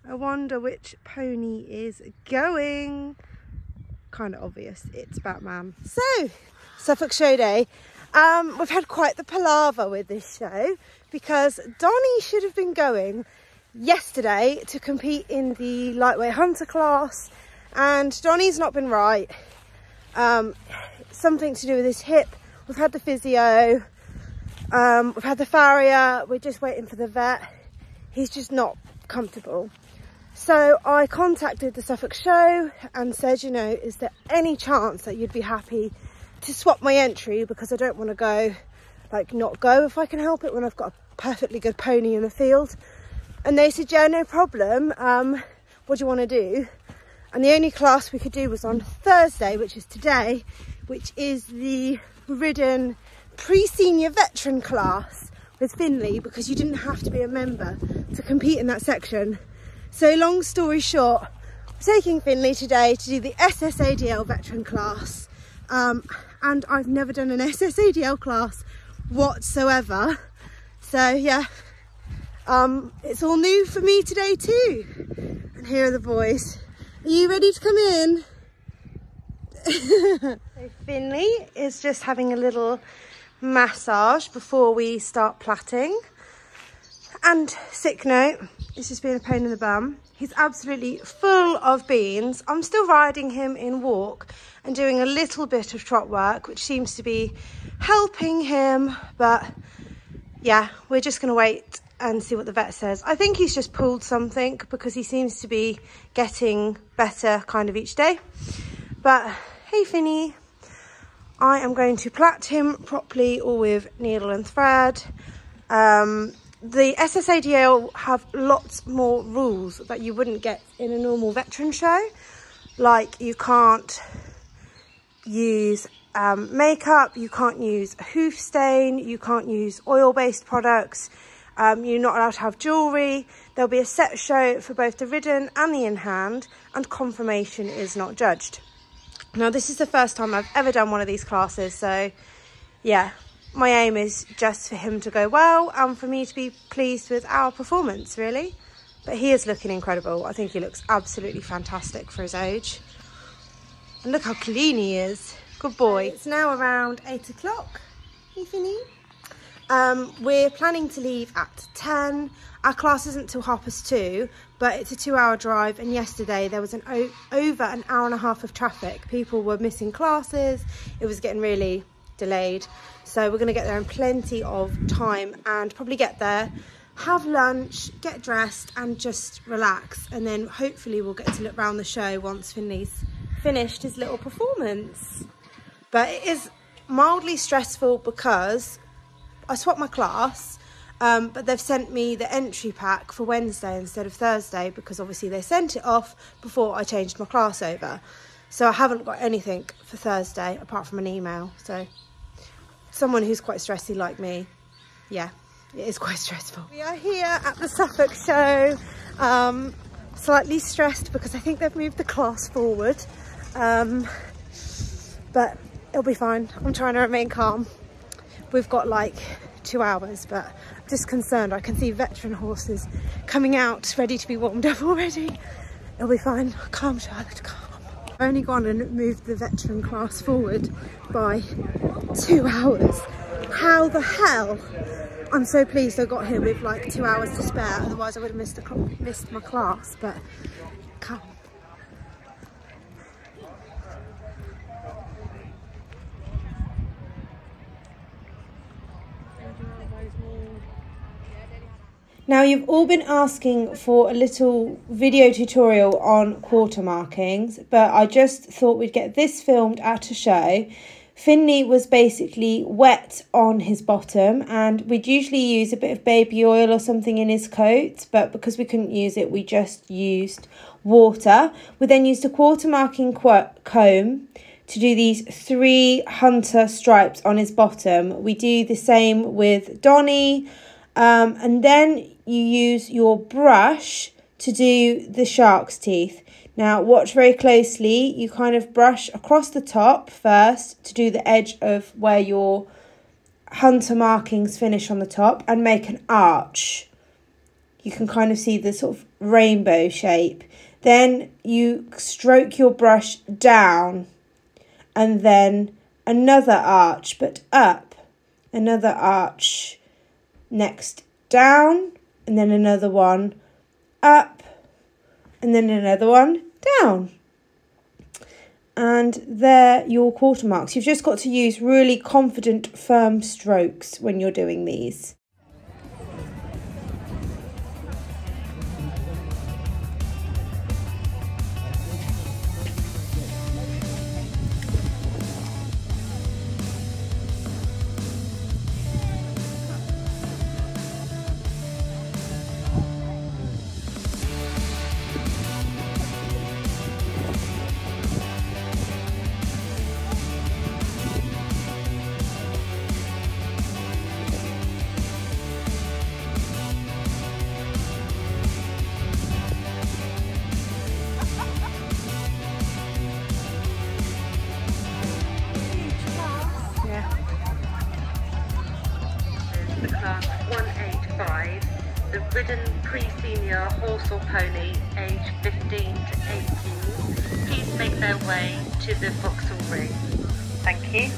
I wonder which pony is going. Kind of obvious, it's Batman. So, Suffolk Show Day. We've had quite the palaver with this show because Donnie should have been going yesterday to compete in the lightweight hunter class, and Donnie's not been right. Something to do with his hip. We've had the physio, we've had the farrier, we're just waiting for the vet. He's just not comfortable. So I contacted the Suffolk Show and said, you know, is there any chance that you'd be happy to swap my entry, because I don't want to go, like not go if I can help it, when I've got a perfectly good pony in the field. And they said, yeah, no problem. What do you want to do? And the only class we could do was on Thursday, which is today, which is the ridden pre-senior veteran class with Finley, because you didn't have to be a member to compete in that section. So long story short, I'm taking Finley today to do the SSADL veteran class. And I've never done an SSADL class whatsoever. So yeah, it's all new for me today too. And here are the boys. Are you ready to come in? So Finley is just having a little massage before we start plaiting. And sick note, it's just been a pain in the bum. He's absolutely full of beans. I'm still riding him in walk and doing a little bit of trot work, which seems to be helping him. But yeah, we're just going to wait and see what the vet says. I think he's just pulled something, because he seems to be getting better kind of each day. But hey Finny, I am going to plait him properly, or with needle and thread. The SSADL have lots more rules that you wouldn't get in a normal veteran show. Like, you can't use makeup, you can't use a hoof stain, you can't use oil-based products, you're not allowed to have jewellery. There'll be a set show for both the ridden and the in-hand, and conformation is not judged. Now, this is the first time I've ever done one of these classes, so yeah. My aim is just for him to go well and for me to be pleased with our performance, really. But he is looking incredible. I think he looks absolutely fantastic for his age. And look how clean he is. Good boy. It's now around 8 o'clock. Hey, Finny. We're planning to leave at 10. Our class isn't till 2:30, but it's a 2-hour drive. And yesterday there was over an hour and a half of traffic. People were missing classes. It was getting really delayed. So we're going to get there in plenty of time and probably get there, have lunch, get dressed and just relax. And then hopefully we'll get to look around the show once Finley's finished his little performance. But it is mildly stressful because I swapped my class, but they've sent me the entry pack for Wednesday instead of Thursday, because obviously they sent it off before I changed my class over. So I haven't got anything for Thursday apart from an email. So someone who's quite stressy like me, yeah, it is quite stressful. We are here at the Suffolk Show, slightly stressed because I think they've moved the class forward, but it'll be fine. I'm trying to remain calm. We've got like 2 hours, but I'm just concerned. I can see veteran horses coming out ready to be warmed up already. It'll be fine. Calm, Charlotte, calm. I've only gone and moved the veteran class forward by 2 hours. How the hell? I'm so pleased I got here with like 2 hours to spare, otherwise I would have missed my class, but come. Now, you've all been asking for a little video tutorial on quarter markings, but I just thought we'd get this filmed at a show. Finley was basically wet on his bottom, and we'd usually use a bit of baby oil or something in his coat, but because we couldn't use it, we just used water. We then used a quarter marking comb to do these 3 hunter stripes on his bottom. We do the same with Donnie, and then you use your brush to do the shark's teeth. Now, watch very closely. You kind of brush across the top first to do the edge of where your hunter markings finish on the top and make an arch. you can kind of see the sort of rainbow shape. Then you stroke your brush down, and then another arch, but up, another arch, next down, and then another one up, and then another one down. And they're your quarter marks. You've just got to use really confident, firm strokes when you're doing these. The class 185, the ridden pre-senior horse or pony, age 15 to 18, please make their way to the Vauxhall Ring. Thank you.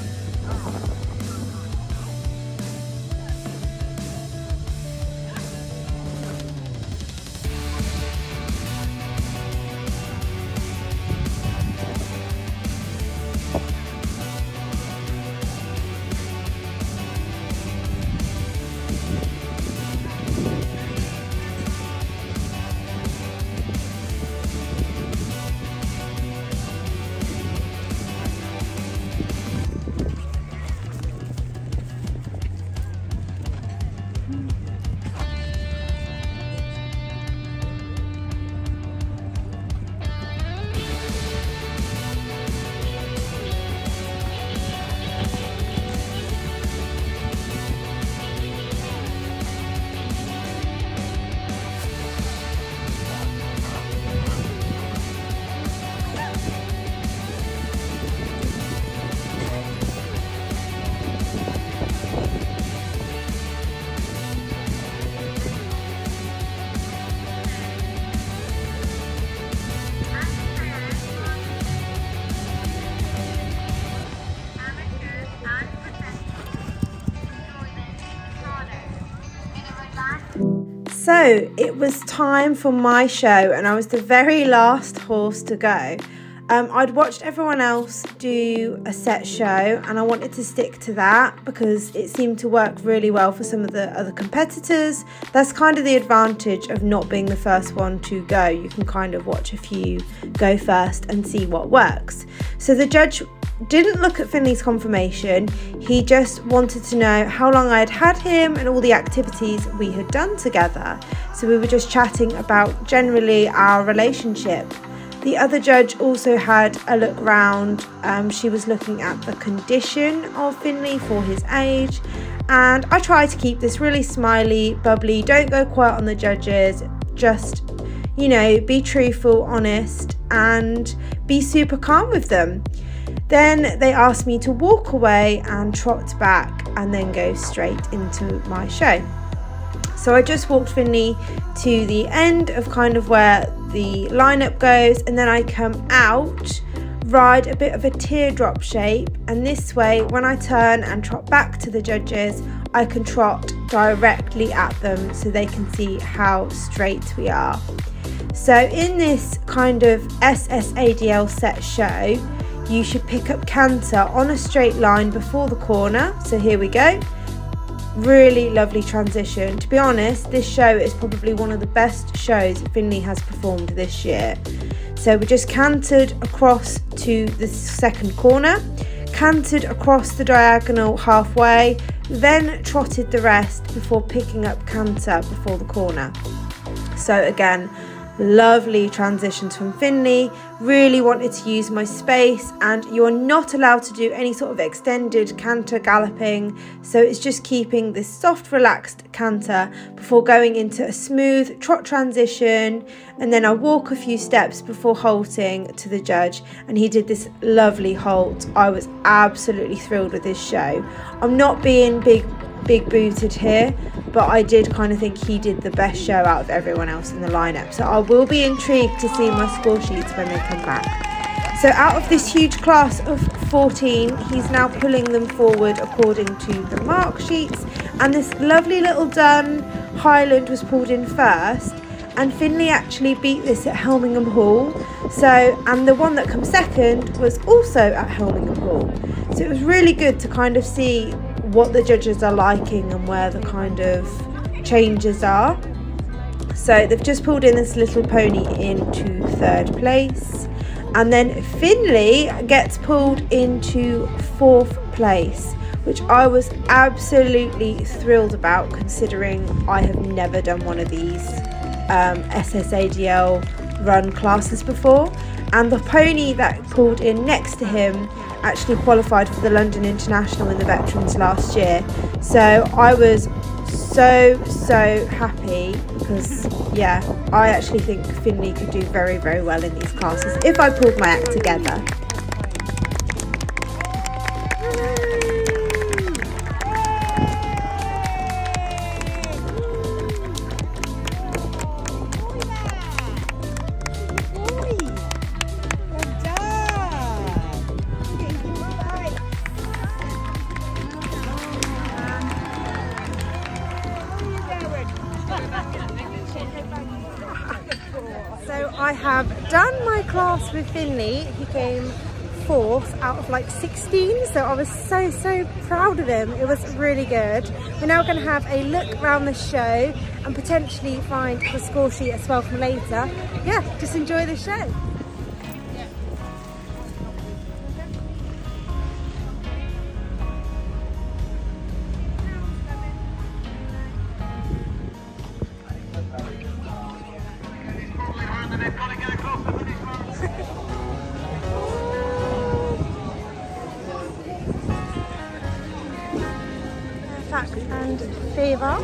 So it was time for my show, and I was the very last horse to go. I'd watched everyone else do a set show, and I wanted to stick to that because it seemed to work really well for some of the other competitors. That's kind of the advantage of not being the first one to go. You can kind of watch a few go first and see what works. So the judge didn't look at Finley's confirmation. He just wanted to know how long I'd had him and all the activities we had done together. So we were just chatting about generally our relationship. The other judge also had a look round. She was looking at the condition of Finley for his age, and I try to keep this really smiley, bubbly, don't go quiet on the judges, just, you know, be truthful, honest, and be super calm with them. Then they asked me to walk away and trot back and then go straight into my show. So I just walked Finley to the end of kind of where the lineup goes, and then I come out, ride a bit of a teardrop shape, and this way when I turn and trot back to the judges, I can trot directly at them so they can see how straight we are. So in this kind of SSADL set show, you should pick up canter on a straight line before the corner. So here we go. Really lovely transition. To be honest, this show is probably one of the best shows Finley has performed this year. So we just cantered across to the second corner, cantered across the diagonal halfway, then trotted the rest before picking up canter before the corner. So again, lovely transitions from Finley. Really wanted to use my space, and you're not allowed to do any sort of extended canter galloping, so it's just keeping this soft relaxed canter before going into a smooth trot transition, and then I walk a few steps before halting to the judge, and he did this lovely halt. I was absolutely thrilled with this show. I'm not being big big booted here, but I did kind of think he did the best show out of everyone else in the lineup. So I will be intrigued to see my score sheets when they come back. So out of this huge class of 14, he's now pulling them forward according to the mark sheets. And this lovely little dun Highland was pulled in first. And Finley actually beat this at Helmingham Hall. And the one that comes second was also at Helmingham Hall. So it was really good to kind of see what the judges are liking and where the kind of changes are. So they've just pulled in this little pony into third place. And then Finley gets pulled into fourth place, which I was absolutely thrilled about, considering I have never done one of these SSADL run classes before. And the pony that pulled in next to him actually qualified for the London International in the Veterans last year. So I was so happy, because yeah, I actually think Finley could do very well in these classes if I pulled my act together. So I have done my class with Finley. He came fourth out of like 16, so I was so proud of him. It was really good. We're now going to have a look around the show and potentially find the score sheet as well from later. Yeah, just enjoy the show. Fact and favour.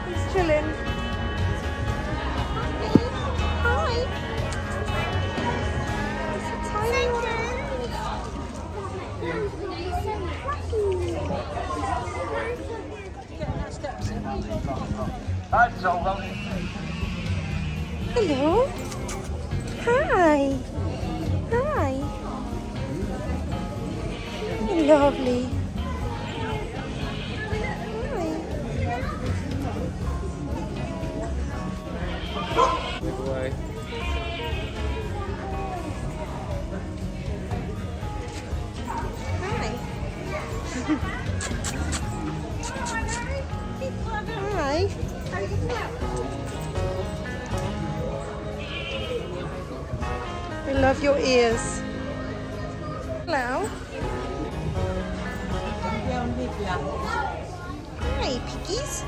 He's chilling. Hi. It's a tiny one. Hello. Hi. Hi. Lovely. Away. Hi. Hi. I love your ears. Hello. Hi, piggies.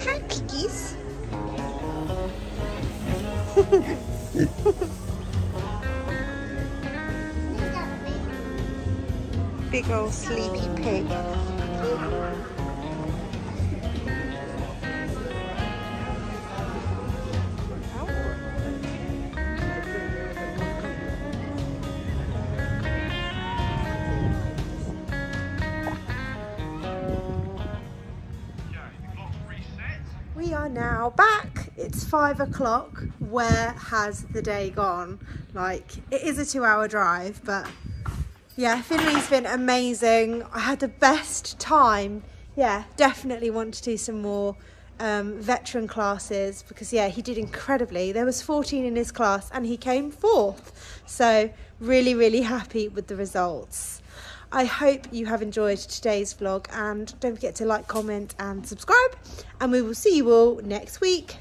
Hi, piggies. Big old sleepy pig. We are now back It's 5 o'clock. Where has the day gone? Like, it is a 2-hour drive, but yeah, Finley's been amazing. I had the best time. Yeah, definitely want to do some more veteran classes, because yeah, he did incredibly. There was 14 in his class and he came 4th. So really happy with the results. I hope you have enjoyed today's vlog, and don't forget to like, comment and subscribe, and we will see you all next week.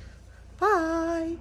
Bye.